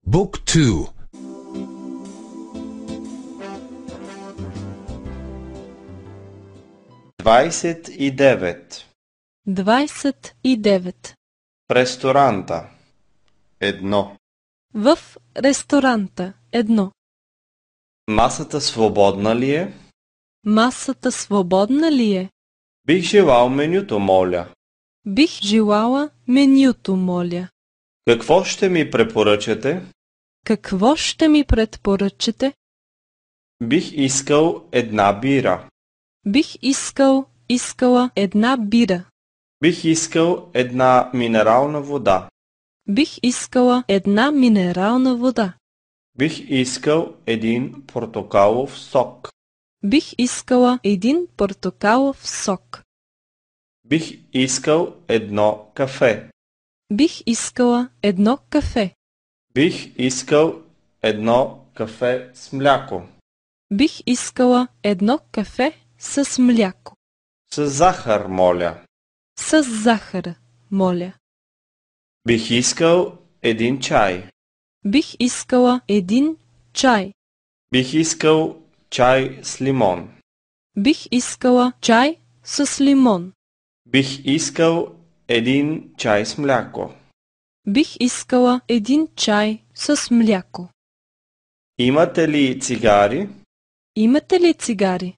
Book 2. 29. 29. В ресторанта. 1. В ресторанта. 1. Масата свободна ли е? Масата свободна ли е? Бих желал менюто, моля. Бих желала менюто, моля. Какво ще ми препоръчате? Какво ще ми предпоръчате? Бих искал една бира. Бих искала една бира. Бих искал една минерална вода. Бих искала една минерална вода. Бих искал един портокалов сок. Бих искала един портокалов сок. Бих искал едно кафе. Бих искала едно кафе. Бих искал едно кафе с мляко. Бих искала едно кафе с мляко. С захар, моля. С захар, моля. Бих искал един чай. Бих искала един чай. Бих искал чай с лимон. Бих искала чай с лимон. Бих искал един чай с мляко. Бих искала един чай с мляко. Имате ли цигари? Имате ли цигари?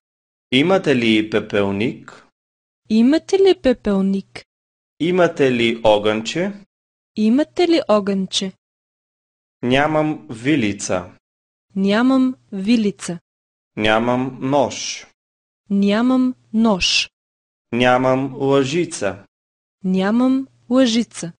Имате ли пепелник? Имате ли пепелник? Имате ли огънче? Имате ли огънче? Нямам вилица. Нямам вилица. Нямам нож. Нямам нож. Нямам лъжица. Нямам лъжица.